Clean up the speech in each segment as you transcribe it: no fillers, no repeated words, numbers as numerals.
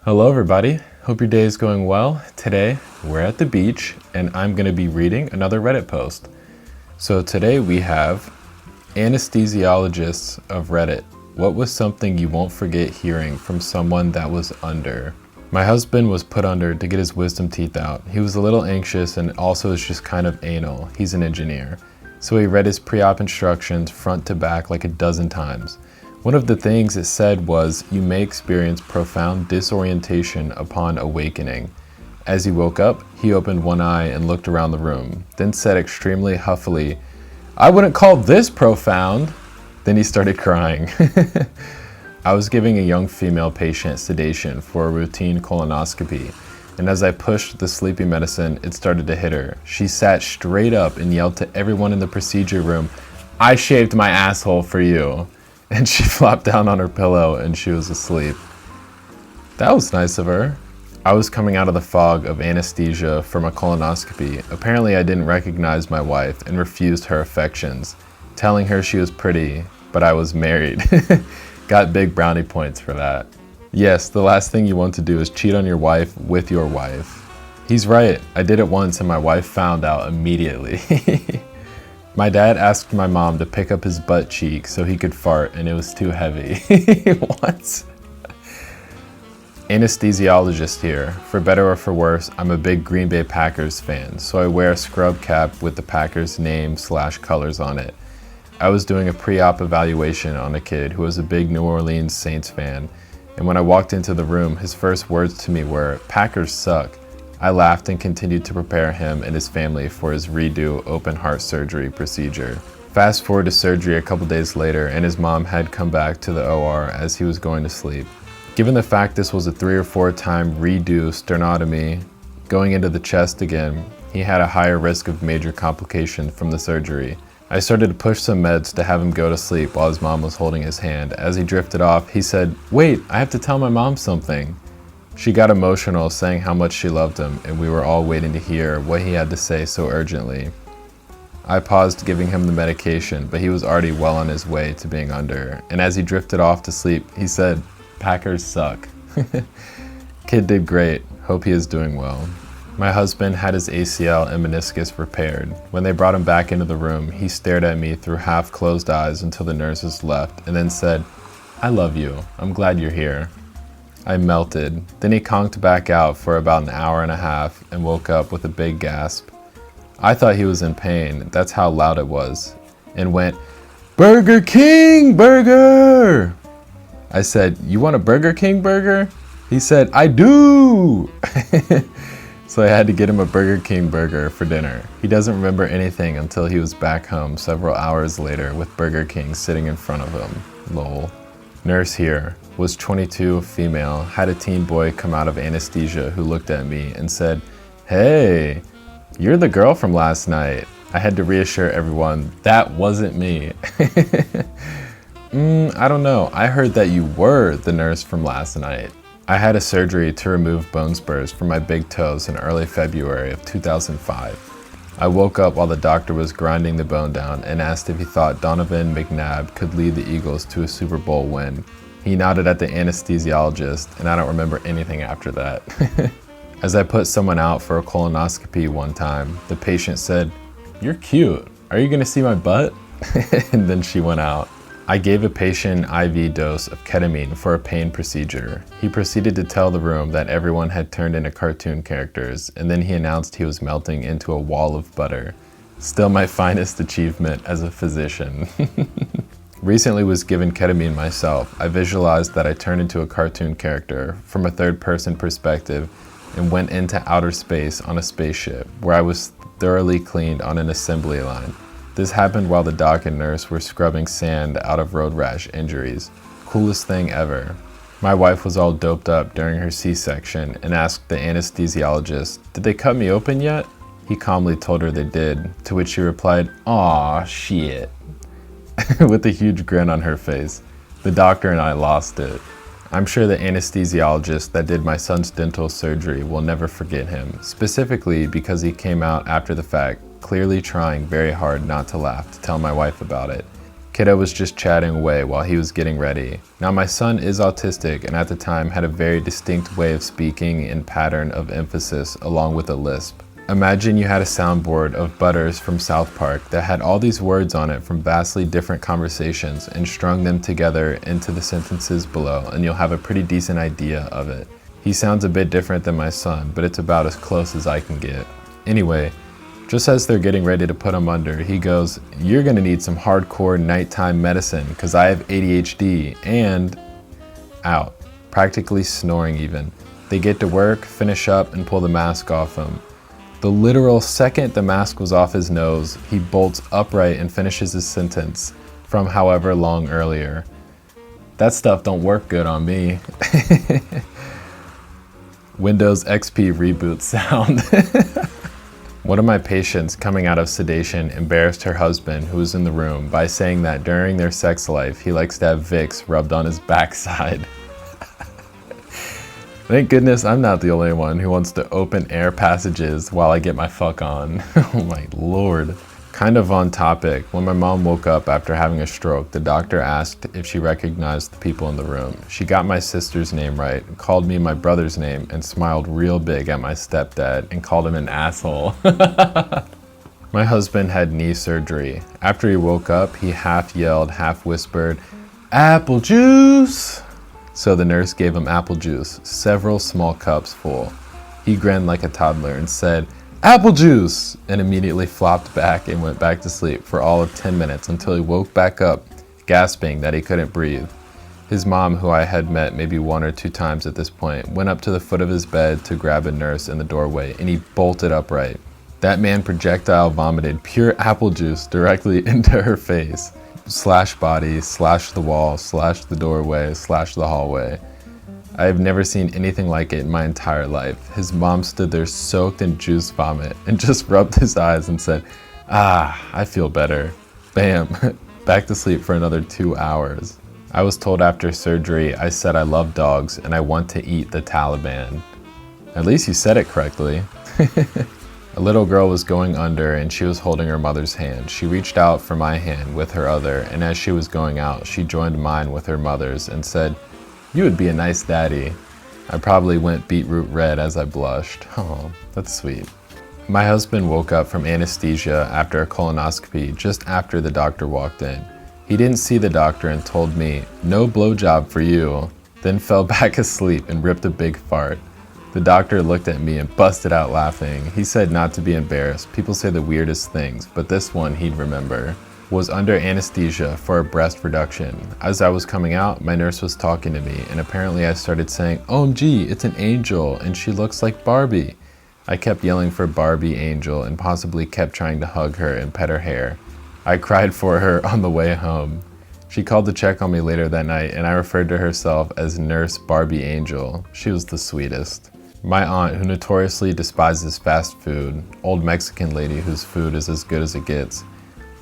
Hello everybody, hope your day is going well. Today we're at the beach and I'm going to be reading another Reddit post. So today we have anesthesiologists of Reddit. What was something you won't forget hearing from someone that was under? My husband was put under to get his wisdom teeth out. He was a little anxious and also is just kind of anal. He's an engineer. So he read his pre-op instructions front to back like a dozen times. One of the things it said was, you may experience profound disorientation upon awakening. As he woke up, he opened one eye and looked around the room, then said extremely huffily, "I wouldn't call this profound." Then he started crying. I was giving a young female patient sedation for a routine colonoscopy, and as I pushed the sleeping medicine, it started to hit her. She sat straight up and yelled to everyone in the procedure room, "I shaved my asshole for you." And she flopped down on her pillow and she was asleep. That was nice of her. I was coming out of the fog of anesthesia from a colonoscopy. Apparently I didn't recognize my wife and refused her affections, telling her she was pretty, but I was married. Got big brownie points for that. Yes, the last thing you want to do is cheat on your wife with your wife. He's right, I did it once and my wife found out immediately. My dad asked my mom to pick up his butt cheek so he could fart and it was too heavy. What? Anesthesiologist here. For better or for worse, I'm a big Green Bay Packers fan, so I wear a scrub cap with the Packers name/colors on it. I was doing a pre-op evaluation on a kid who was a big New Orleans Saints fan, and when I walked into the room, his first words to me were, "Packers suck." I laughed and continued to prepare him and his family for his redo open heart surgery procedure. Fast forward to surgery a couple days later and his mom had come back to the OR as he was going to sleep. Given the fact this was a 3 or 4 time redo sternotomy, going into the chest again, he had a higher risk of major complications from the surgery. I started to push some meds to have him go to sleep while his mom was holding his hand. As he drifted off, he said, "Wait, I have to tell my mom something." She got emotional saying how much she loved him, and we were all waiting to hear what he had to say so urgently. I paused giving him the medication, but he was already well on his way to being under, and as he drifted off to sleep, he said, "Packers suck." Kid did great. Hope he is doing well. My husband had his ACL and meniscus repaired. When they brought him back into the room, he stared at me through half-closed eyes until the nurses left, and then said, "I love you. I'm glad you're here." I melted. Then he conked back out for about an hour and a half and woke up with a big gasp. I thought he was in pain, that's how loud it was, and went, "Burger King burger!" I said, "You want a Burger King burger?" He said, "I do!" So I had to get him a Burger King burger for dinner. He doesn't remember anything until he was back home several hours later with Burger King sitting in front of him. Lol. Nurse here, was 22, female, had a teen boy come out of anesthesia who looked at me and said, "Hey, you're the girl from last night." I had to reassure everyone, that wasn't me. I don't know, I heard that you were the nurse from last night. I had a surgery to remove bone spurs from my big toes in early February of 2005. I woke up while the doctor was grinding the bone down and asked if he thought Donovan McNabb could lead the Eagles to a Super Bowl win. He nodded at the anesthesiologist, and I don't remember anything after that. As I put someone out for a colonoscopy one time, the patient said, "You're cute. Are you gonna see my butt?" And then she went out. I gave a patient an IV dose of ketamine for a pain procedure. He proceeded to tell the room that everyone had turned into cartoon characters, and then he announced he was melting into a wall of butter. Still my finest achievement as a physician. Recently was given ketamine myself. I visualized that I turned into a cartoon character from a third-person perspective and went into outer space on a spaceship where I was thoroughly cleaned on an assembly line. This happened while the doc and nurse were scrubbing sand out of road rash injuries. Coolest thing ever. My wife was all doped up during her C-section and asked the anesthesiologist, "Did they cut me open yet?" He calmly told her they did, to which she replied, "Aw, shit," with a huge grin on her face. The doctor and I lost it. I'm sure the anesthesiologist that did my son's dental surgery will never forget him, specifically because he came out after the fact, clearly trying very hard not to laugh to tell my wife about it. Kiddo was just chatting away while he was getting ready. Now my son is autistic and at the time had a very distinct way of speaking and pattern of emphasis along with a lisp. Imagine you had a soundboard of Butters from South Park that had all these words on it from vastly different conversations and strung them together into the sentences below, and you'll have a pretty decent idea of it. He sounds a bit different than my son, but it's about as close as I can get. Anyway, just as they're getting ready to put him under, he goes, "You're gonna need some hardcore nighttime medicine because I have ADHD," and out, practically snoring even. They get to work, finish up, and pull the mask off him. The literal second the mask was off his nose, he bolts upright and finishes his sentence from however long earlier. That stuff don't work good on me. Windows XP reboot sound. One of my patients coming out of sedation embarrassed her husband, who was in the room, by saying that during their sex life, he likes to have Vicks rubbed on his backside. Thank goodness I'm not the only one who wants to open air passages while I get my fuck on. Oh my lord. Kind of on topic, when my mom woke up after having a stroke, the doctor asked if she recognized the people in the room. She got my sister's name right, called me my brother's name, and smiled real big at my stepdad and called him an asshole. My husband had knee surgery. After he woke up, he half yelled, half whispered, "Apple juice!" So the nurse gave him apple juice, several small cups full. He grinned like a toddler and said, "Apple juice!" and immediately flopped back and went back to sleep for all of 10 minutes until he woke back up, gasping that he couldn't breathe. His mom, who I had met maybe 1 or 2 times at this point, went up to the foot of his bed to grab a nurse in the doorway, and he bolted upright. That man projectile vomited pure apple juice directly into her face. Slash body, slash the wall, slash the doorway, slash the hallway. I have never seen anything like it in my entire life. His mom stood there soaked in juice vomit and just rubbed his eyes and said, "Ah, I feel better." Bam, back to sleep for another 2 hours. I was told after surgery I said I love dogs and I want to eat the Taliban. At least you said it correctly. A little girl was going under and she was holding her mother's hand. She reached out for my hand with her other, and as she was going out, she joined mine with her mother's and said, "You would be a nice daddy." I probably went beetroot red as I blushed. Oh, that's sweet. My husband woke up from anesthesia after a colonoscopy just after the doctor walked in. He didn't see the doctor and told me, "No blowjob for you," then fell back asleep and ripped a big fart. The doctor looked at me and busted out laughing. He said not to be embarrassed. People say the weirdest things, but this one he'd remember. Was under anesthesia for a breast reduction. As I was coming out, my nurse was talking to me, and apparently I started saying, "OMG, it's an angel, and she looks like Barbie." I kept yelling for Barbie Angel and possibly kept trying to hug her and pet her hair. I cried for her on the way home. She called to check on me later that night, and I referred to herself as Nurse Barbie Angel. She was the sweetest. My aunt, who notoriously despises fast food, old Mexican lady whose food is as good as it gets,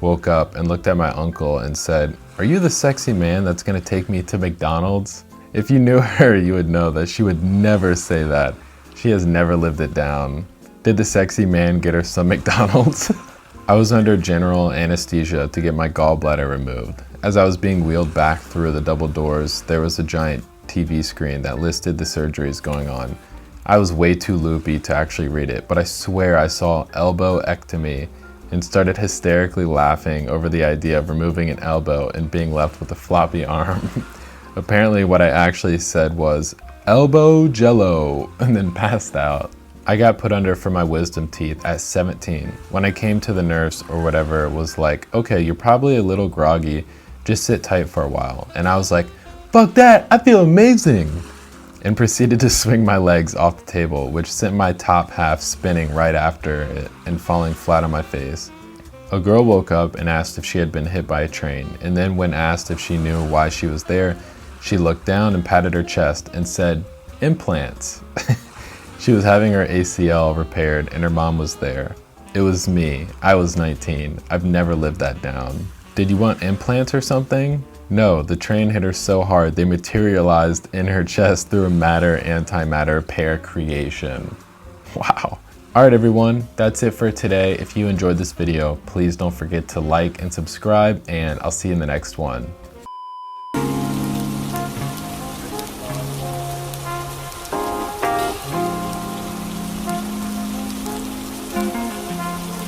woke up and looked at my uncle and said, "Are you the sexy man that's gonna take me to McDonald's?" If you knew her, you would know that she would never say that. She has never lived it down. Did the sexy man get her some McDonald's? I was under general anesthesia to get my gallbladder removed. As I was being wheeled back through the double doors, there was a giant TV screen that listed the surgeries going on. I was way too loopy to actually read it, but I swear I saw elbow-ectomy and started hysterically laughing over the idea of removing an elbow and being left with a floppy arm. Apparently what I actually said was, "Elbow jello," and then passed out. I got put under for my wisdom teeth at 17. When I came to the nurse or whatever, it was like, "Okay, you're probably a little groggy, just sit tight for a while." And I was like, "Fuck that, I feel amazing," and proceeded to swing my legs off the table, which sent my top half spinning right after it and falling flat on my face. A girl woke up and asked if she had been hit by a train, and then when asked if she knew why she was there, she looked down and patted her chest and said, "Implants." She was having her ACL repaired and her mom was there. It was me. I was 19. I've never lived that down. "Did you want implants or something?" No, the train hit her so hard they materialized in her chest through a matter-antimatter pair creation. Wow. Alright everyone, that's it for today. If you enjoyed this video, please don't forget to like and subscribe, and I'll see you in the next one.